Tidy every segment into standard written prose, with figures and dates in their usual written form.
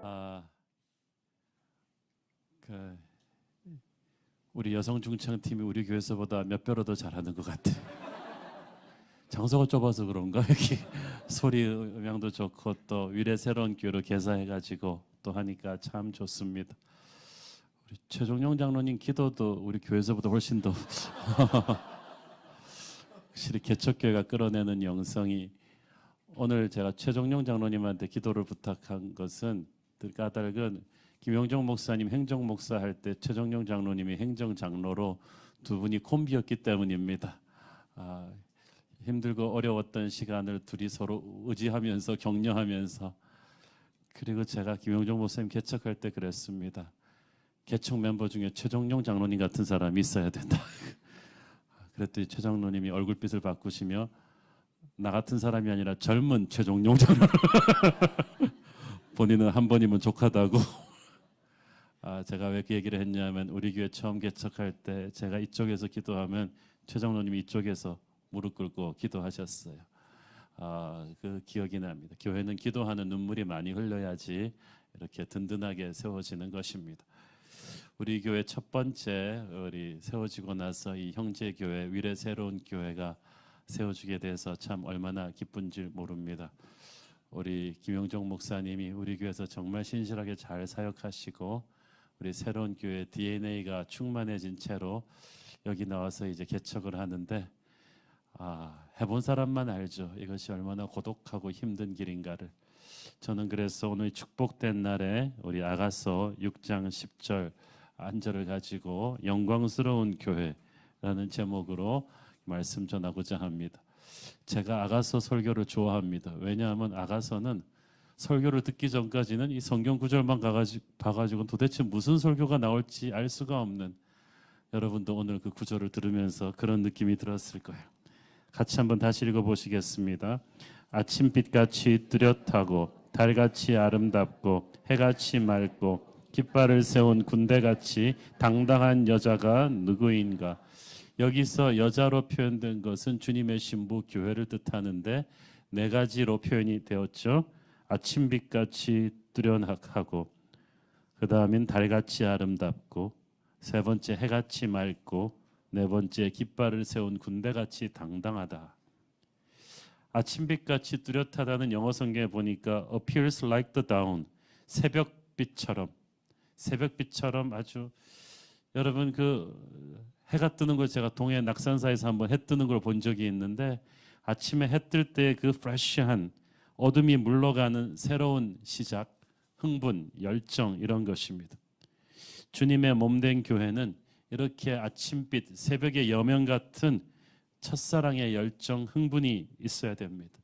아, 그 우리 여성 중창팀이 우리 교회에서보다 몇 배로 더 잘하는 것 같아. 장소가 좁아서 그런가? 여기 소리 음향도 좋고 또 위례 새로운 교회로 개사해가지고 또 하니까 참 좋습니다. 우리 최종용 장로님 기도도 우리 교회에서보다 훨씬 더 확실히 개척교회가 끌어내는 영성이. 오늘 제가 최종용 장로님한테 기도를 부탁한 것은 그 까닭은 김영종 목사님 행정 목사 할 때 최종용 장로님이 행정 장로로 두 분이 콤비였기 때문입니다. 힘들고 어려웠던 시간을 둘이 서로 의지하면서 격려하면서, 그리고 제가 김영종 목사님 개척할 때 그랬습니다. 개척 멤버 중에 최종용 장로님 같은 사람이 있어야 된다. 그랬더니 최 장로님이 얼굴빛을 바꾸시며 나 같은 사람이 아니라 젊은 최종용 장로 본인은 한 번이면 족하다고. 제가 왜 그 얘기를 했냐면 우리 교회 처음 개척할 때 제가 이쪽에서 기도하면 최 장로님이 이쪽에서 무릎 꿇고 기도하셨어요. 그 기억이 납니다. 교회는 기도하는 눈물이 많이 흘러야지 이렇게 든든하게 세워지는 것입니다. 우리 교회 첫 번째 우리 세워지고 나서 이 형제교회 위례 새로운 교회가 세워지게 돼서 참 얼마나 기쁜지 모릅니다. 우리 김영종 목사님이 우리 교회에서 정말 신실하게 잘 사역하시고 우리 새로운 교회 DNA가 충만해진 채로 여기 나와서 이제 개척을 하는데, 해본 사람만 알죠. 이것이 얼마나 고독하고 힘든 길인가를. 저는 그래서 오늘 축복된 날에 우리 아가서 6장 10절 안절을 가지고 영광스러운 교회라는 제목으로 말씀 전하고자 합니다. 제가 아가서 설교를 좋아합니다. 왜냐하면 아가서는 설교를 듣기 전까지는 이 성경 구절만 봐가지고 도대체 무슨 설교가 나올지 알 수가 없는, 여러분도 오늘 그 구절을 들으면서 그런 느낌이 들었을 거예요. 같이 한번 다시 읽어보시겠습니다. 아침빛같이 뚜렷하고 달같이 아름답고 해같이 맑고 깃발을 세운 군대같이 당당한 여자가 누구인가. 여기서 여자로 표현된 것은 주님의 신부 교회를 뜻하는데 네 가지로 표현이 되었죠. 아침빛같이 뚜렷하고, 그 다음엔 달같이 아름답고, 세 번째 해같이 맑고, 네 번째 깃발을 세운 군대같이 당당하다. 아침빛같이 뚜렷하다는 영어 성경에 보니까 appears like the dawn, 새벽빛처럼 아주, 여러분 그 해가 뜨는 걸 제가 동해 낙산사에서 한번 해 뜨는 걸 본 적이 있는데, 아침에 해 뜰 때 그 프레시한 어둠이 물러가는 새로운 시작, 흥분, 열정, 이런 것입니다. 주님의 몸된 교회는 이렇게 아침빛, 새벽의 여명 같은 첫사랑의 열정, 흥분이 있어야 됩니다.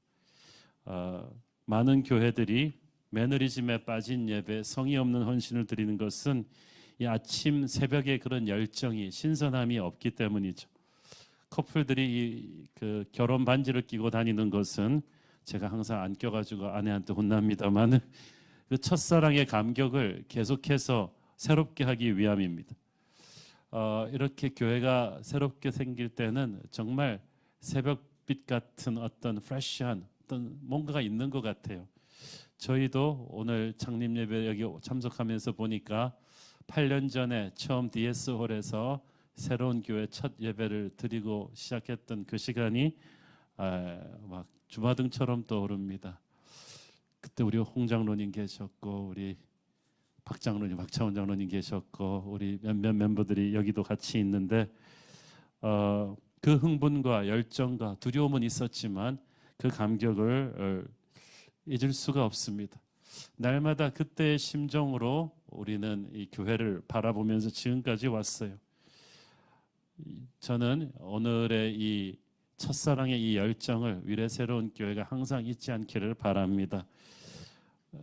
많은 교회들이 매너리즘에 빠진 예배, 성의 없는 헌신을 드리는 것은 이 아침 새벽에 그런 열정이, 신선함이 없기 때문이죠. 커플들이 그 결혼 반지를 끼고 다니는 것은 제가 항상 안 껴가지고 아내한테 혼납니다만 그 첫사랑의 감격을 계속해서 새롭게 하기 위함입니다. 이렇게 교회가 새롭게 생길 때는 정말 새벽빛 같은 어떤 프레시한 어떤 뭔가가 있는 것 같아요. 저희도 오늘 창립 예배 여기 참석하면서 보니까 8년 전에 처음 DS홀에서 새로운 교회 첫 예배를 드리고 시작했던 그 시간이 막 주마등처럼 떠오릅니다. 그때 우리 홍 장로님 계셨고 우리 박 장로님, 박차원 장로님 계셨고 우리 몇몇 멤버들이 여기도 같이 있는데, 그 흥분과 열정과 두려움은 있었지만 그 감격을 잊을 수가 없습니다. 날마다 그때의 심정으로 우리는 이 교회를 바라보면서 지금까지 왔어요. 저는 오늘의 이 첫사랑의 이 열정을 위례 새로운 교회가 항상 잊지 않기를 바랍니다.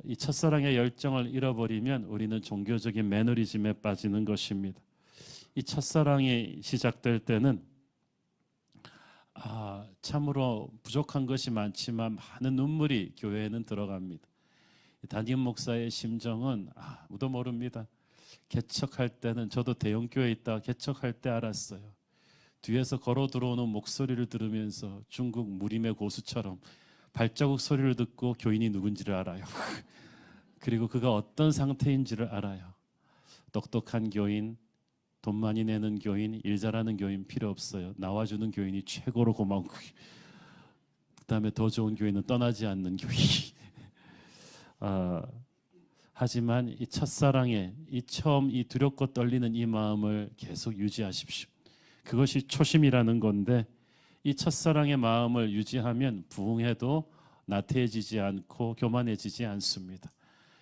이 첫사랑의 열정을 잃어버리면 우리는 종교적인 매너리즘에 빠지는 것입니다. 이 첫사랑이 시작될 때는 참으로 부족한 것이 많지만 많은 눈물이 교회에는 들어갑니다. 담임 목사의 심정은 아무도 모릅니다. 개척할 때는 저도 대형교회에 있다가 개척할 때 알았어요. 뒤에서 걸어 들어오는 목소리를 들으면서 중국 무림의 고수처럼 발자국 소리를 듣고 교인이 누군지를 알아요. 그리고 그가 어떤 상태인지를 알아요. 똑똑한 교인, 돈 많이 내는 교인, 일 잘하는 교인 필요 없어요. 나와주는 교인이 최고로 고마운 거예요. 그다음에 더 좋은 교인은 떠나지 않는 교인. 하지만 이 첫사랑의 이 처음 이 두렵고 떨리는 이 마음을 계속 유지하십시오. 그것이 초심이라는 건데 이 첫사랑의 마음을 유지하면 부흥해도 나태해지지 않고 교만해지지 않습니다.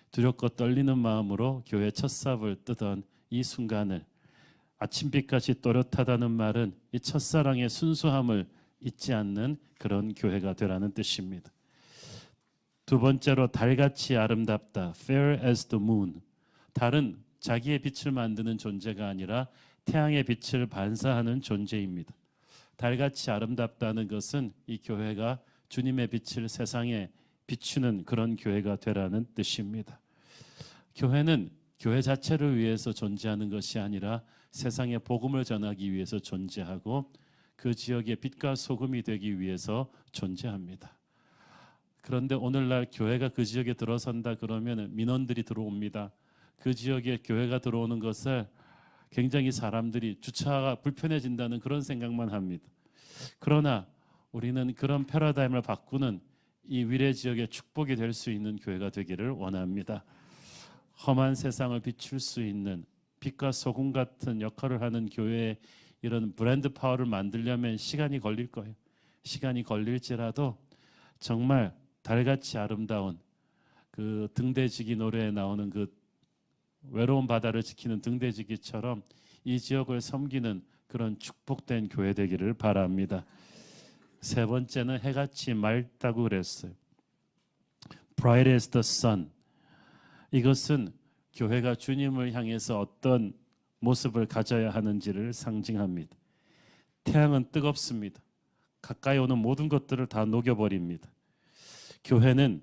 두렵고 떨리는 마음으로 교회 첫 삽을 뜨던 이 순간을, 아침빛같이 또렷하다는 말은 이 첫사랑의 순수함을 잊지 않는 그런 교회가 되라는 뜻입니다. 두 번째로 달같이 아름답다. Fair as the moon. 달은 자기의 빛을 만드는 존재가 아니라 태양의 빛을 반사하는 존재입니다. 달같이 아름답다는 것은 이 교회가 주님의 빛을 세상에 비추는 그런 교회가 되라는 뜻입니다. 교회는 교회 자체를 위해서 존재하는 것이 아니라 세상에 복음을 전하기 위해서 존재하고 그 지역의 빛과 소금이 되기 위해서 존재합니다. 그런데 오늘날 교회가 그 지역에 들어선다 그러면 민원들이 들어옵니다. 그 지역에 교회가 들어오는 것을 굉장히 사람들이 주차가 불편해진다는 그런 생각만 합니다. 그러나 우리는 그런 패러다임을 바꾸는 이 위례 지역의 축복이 될 수 있는 교회가 되기를 원합니다. 험한 세상을 비출 수 있는 빛과 소금 같은 역할을 하는 교회의 이런 브랜드 파워를 만들려면 시간이 걸릴 거예요. 시간이 걸릴지라도 정말 달같이 아름다운 그 등대지기 노래에 나오는 그 외로운 바다를 지키는 등대지기처럼 이 지역을 섬기는 그런 축복된 교회 되기를 바랍니다. 세 번째는 해같이 맑다고 그랬어요. Bright as the sun. 이것은 교회가 주님을 향해서 어떤 모습을 가져야 하는지를 상징합니다. 태양은 뜨겁습니다. 가까이 오는 모든 것들을 다 녹여버립니다. 교회는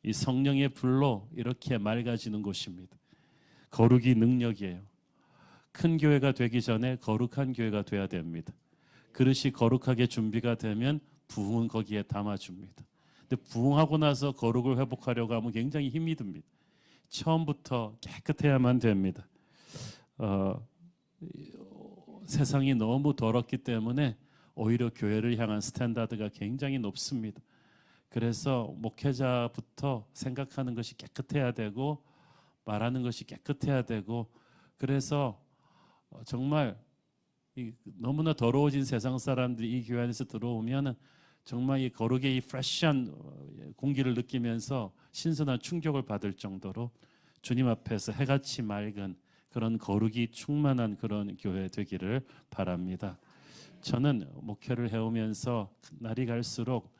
이 성령의 불로 이렇게 맑아지는 곳입니다. 거룩이 능력이에요. 큰 교회가 되기 전에 거룩한 교회가 돼야 됩니다. 그릇이 거룩하게 준비가 되면 부흥은 거기에 담아줍니다. 근데 부흥하고 나서 거룩을 회복하려고 하면 굉장히 힘이 듭니다. 처음부터 깨끗해야만 됩니다. 세상이 너무 더럽기 때문에 오히려 교회를 향한 스탠다드가 굉장히 높습니다. 그래서 목회자부터 생각하는 것이 깨끗해야 되고 말하는 것이 깨끗해야 되고, 그래서 정말 너무나 더러워진 세상 사람들이 이 교회 안에서 들어오면 정말 이 거룩의 이 프레시한 공기를 느끼면서 신선한 충격을 받을 정도로 주님 앞에서 해같이 맑은 그런 거룩이 충만한 그런 교회 되기를 바랍니다. 저는 목회를 해오면서 날이 갈수록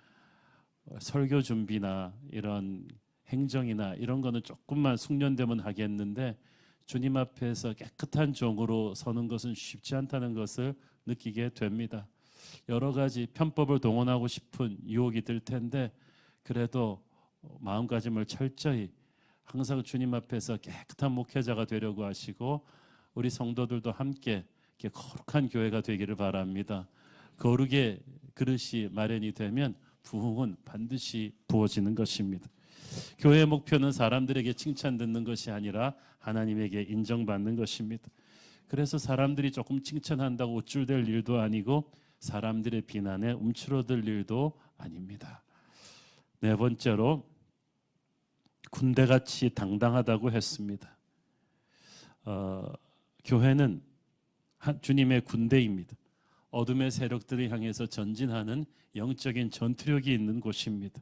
설교 준비나 이런 행정이나 이런 거는 조금만 숙련되면 하겠는데 주님 앞에서 깨끗한 종으로 서는 것은 쉽지 않다는 것을 느끼게 됩니다. 여러 가지 편법을 동원하고 싶은 유혹이 들 텐데 그래도 마음가짐을 철저히 항상 주님 앞에서 깨끗한 목회자가 되려고 하시고 우리 성도들도 함께 이렇게 거룩한 교회가 되기를 바랍니다. 거룩의 그릇이 마련이 되면 부흥은 반드시 부어지는 것입니다. 교회의 목표는 사람들에게 칭찬 듣는 것이 아니라 하나님에게 인정받는 것입니다. 그래서 사람들이 조금 칭찬한다고 우쭐댈 일도 아니고 사람들의 비난에 움츠러들 일도 아닙니다. 네 번째로 군대같이 당당하다고 했습니다. 교회는 주님의 군대입니다. 어둠의 세력들을 향해서 전진하는 영적인 전투력이 있는 곳입니다.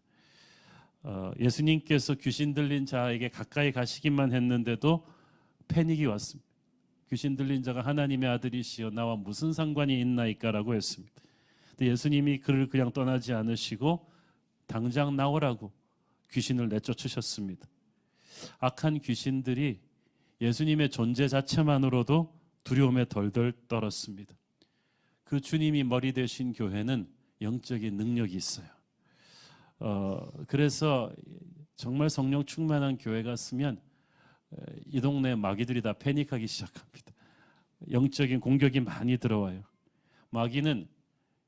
예수님께서 귀신 들린 자에게 가까이 가시기만 했는데도 패닉이 왔습니다. 귀신 들린 자가 하나님의 아들이시여 나와 무슨 상관이 있나이까라고 했습니다. 근데 예수님이 그를 그냥 떠나지 않으시고 당장 나오라고 귀신을 내쫓으셨습니다. 악한 귀신들이 예수님의 존재 자체만으로도 두려움에 덜덜 떨었습니다. 그 주님이 머리 되신 교회는 영적인 능력이 있어요. 그래서 정말 성령 충만한 교회가 쓰면 이 동네 마귀들이 다 패닉하기 시작합니다. 영적인 공격이 많이 들어와요. 마귀는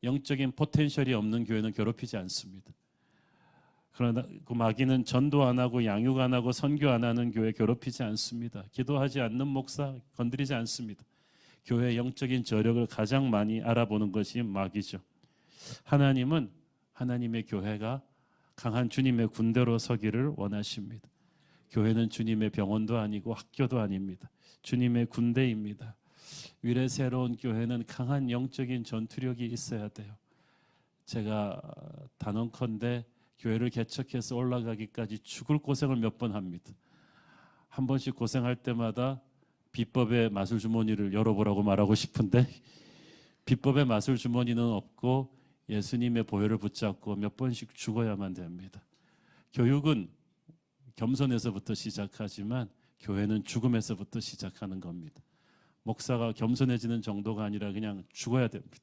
영적인 포텐셜이 없는 교회는 괴롭히지 않습니다. 그러나 그 마귀는 전도 안 하고 양육 안 하고 선교 안 하는 교회 괴롭히지 않습니다. 기도하지 않는 목사 건드리지 않습니다. 교회의 영적인 저력을 가장 많이 알아보는 것이 마귀죠. 하나님은 하나님의 교회가 강한 주님의 군대로 서기를 원하십니다. 교회는 주님의 병원도 아니고 학교도 아닙니다. 주님의 군대입니다. 위례 새로운 교회는 강한 영적인 전투력이 있어야 돼요. 제가 단언컨대 교회를 개척해서 올라가기까지 죽을 고생을 몇 번 합니다. 한 번씩 고생할 때마다 비법의 마술 주머니를 열어보라고 말하고 싶은데 비법의 마술 주머니는 없고 예수님의 보혈을 붙잡고 몇 번씩 죽어야만 됩니다. 교육은 겸손에서부터 시작하지만 교회는 죽음에서부터 시작하는 겁니다. 목사가 겸손해지는 정도가 아니라 그냥 죽어야 됩니다.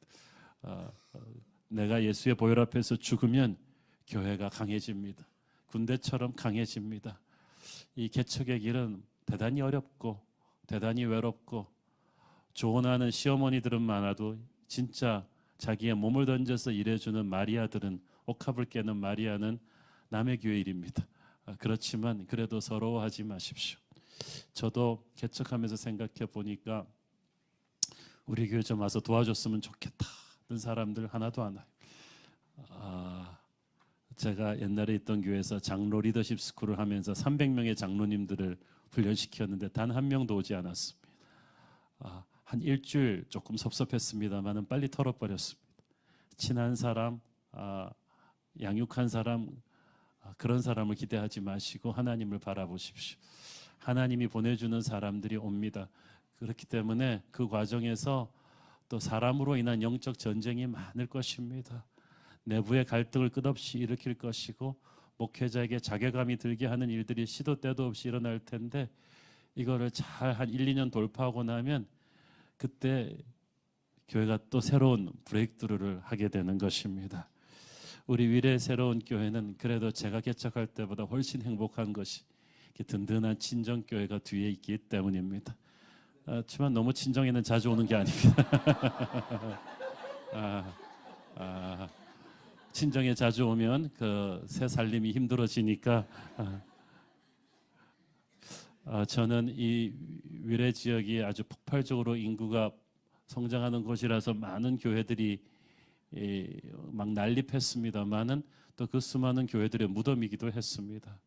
내가 예수의 보혈 앞에서 죽으면 교회가 강해집니다. 군대처럼 강해집니다. 이 개척의 길은 대단히 어렵고 대단히 외롭고 조언하는 시어머니들은 많아도 진짜 자기의 몸을 던져서 일해주는 마리아들은, 옥합을 깨는 마리아는 남의 교회 일입니다. 그렇지만 그래도 서러워하지 마십시오. 저도 개척하면서 생각해 보니까 우리 교회 좀 와서 도와줬으면 좋겠다 하는 사람들 하나도 안 와요. 제가 옛날에 있던 교회에서 장로 리더십 스쿨을 하면서 300명의 장로님들을 훈련시켰는데 단 한 명도 오지 않았습니다. 한 일주일 조금 섭섭했습니다만은 빨리 털어버렸습니다. 친한 사람, 양육한 사람, 그런 사람을 기대하지 마시고 하나님을 바라보십시오. 하나님이 보내주는 사람들이 옵니다. 그렇기 때문에 그 과정에서 또 사람으로 인한 영적 전쟁이 많을 것입니다. 내부의 갈등을 끝없이 일으킬 것이고 목회자에게 자괴감이 들게 하는 일들이 시도 때도 없이 일어날 텐데 이거를 잘 한 1, 2년 돌파하고 나면 그때 교회가 또 새로운 브레이크스루를 하게 되는 것입니다. 우리 위례 새로운 교회는 그래도 제가 개척할 때보다 훨씬 행복한 것이 든든한 친정교회가 뒤에 있기 때문입니다. 하지만 너무 친정에는 자주 오는 게 아닙니다. 친정에 자주 오면 그 새 살림이 힘들어지니까 저는 이 위례 지역이 아주 폭발적으로 인구가 성장하는 곳이라서 많은 교회들이 막 난립했습니다만은 또 그 수많은 교회들의 무덤이기도 했습니다.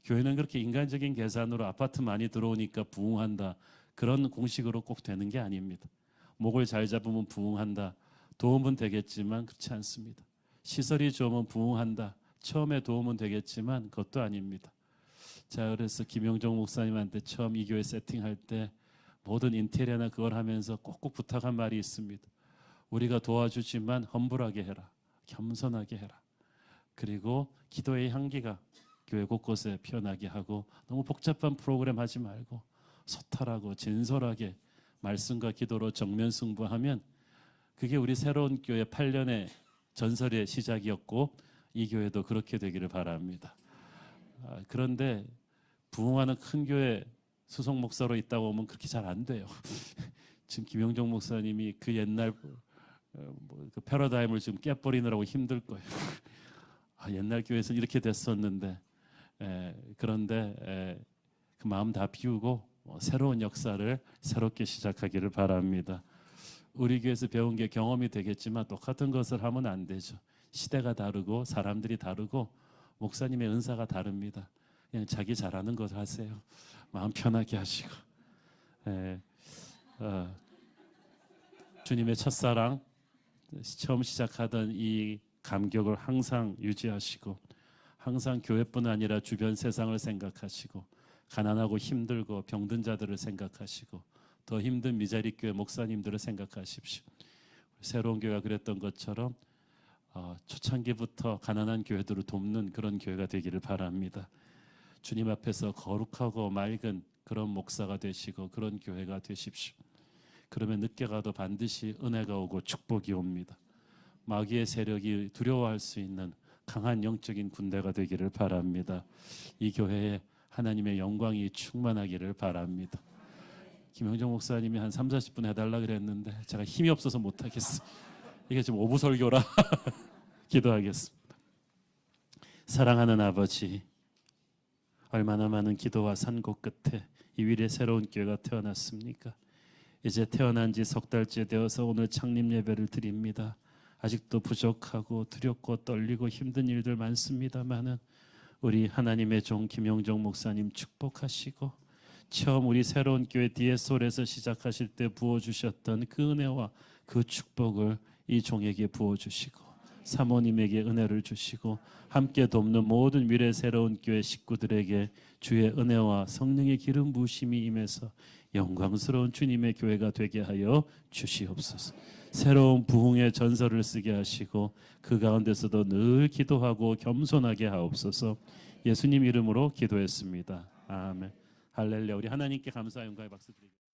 교회는 그렇게 인간적인 계산으로 아파트 많이 들어오니까 부흥한다, 그런 공식으로 꼭 되는 게 아닙니다. 목을 잘 잡으면 부흥한다, 도움은 되겠지만 그렇지 않습니다. 시설이 좋으면 부흥한다, 처음에 도움은 되겠지만 그것도 아닙니다. 자, 그래서 김영종 목사님한테 처음 이 교회 세팅할 때 모든 인테리어나 그걸 하면서 꼭꼭 부탁한 말이 있습니다. 우리가 도와주지만 험불하게 해라, 겸손하게 해라. 그리고 기도의 향기가 교회 곳곳에 피어나게 하고 너무 복잡한 프로그램 하지 말고 소탈하고 진솔하게 말씀과 기도로 정면 승부하면 그게 우리 새로운 교회 8년의 전설의 시작이었고 이 교회도 그렇게 되기를 바랍니다. 그런데 부흥하는 큰 교회 수석 목사로 있다고 하면 그렇게 잘 안 돼요. 지금 김영종 목사님이 그 옛날 그 패러다임을 지금 깨버리느라고 힘들 거예요. 옛날 교회에서는 이렇게 됐었는데 그런데 그 마음 다 비우고 새로운 역사를 새롭게 시작하기를 바랍니다. 우리 교회에서 배운 게 경험이 되겠지만 똑같은 것을 하면 안 되죠. 시대가 다르고 사람들이 다르고 목사님의 은사가 다릅니다. 그냥 자기 잘하는 것 하세요. 마음 편하게 하시고 주님의 첫사랑 처음 시작하던 이 감격을 항상 유지하시고 항상 교회뿐 아니라 주변 세상을 생각하시고 가난하고 힘들고 병든 자들을 생각하시고 더 힘든 미자리 교회 목사님들을 생각하십시오. 새로운 교회가 그랬던 것처럼 초창기부터 가난한 교회들을 돕는 그런 교회가 되기를 바랍니다. 주님 앞에서 거룩하고 맑은 그런 목사가 되시고 그런 교회가 되십시오. 그러면 늦게 가도 반드시 은혜가 오고 축복이 옵니다. 마귀의 세력이 두려워할 수 있는 강한 영적인 군대가 되기를 바랍니다. 이 교회에 하나님의 영광이 충만하기를 바랍니다. 김영정 목사님이 한 3, 40분 해달라 그랬는데 제가 힘이 없어서 못하겠어요. 이게 지금 오부 설교라 기도하겠습니다. 사랑하는 아버지, 얼마나 많은 기도와 산고 끝에 이 위례 새로운 교회가 태어났습니까? 이제 태어난 지 석 달째 되어서 오늘 창립 예배를 드립니다. 아직도 부족하고 두렵고 떨리고 힘든 일들 많습니다마는 우리 하나님의 종 김영정 목사님 축복하시고 처음 우리 새로운 교회 디에솔에서 시작하실 때 부어주셨던 그 은혜와 그 축복을 이 종에게 부어주시고 사모님에게 은혜를 주시고 함께 돕는 모든 미래 새로운 교회 식구들에게 주의 은혜와 성령의 기름 부으심이 임해서 영광스러운 주님의 교회가 되게 하여 주시옵소서. 새로운 부흥의 전설을 쓰게 하시고 그 가운데서도 늘 기도하고 겸손하게 하옵소서. 예수님 이름으로 기도했습니다. 아멘. 할렐루야. 우리 하나님께 감사 영광의 박수 드립니다.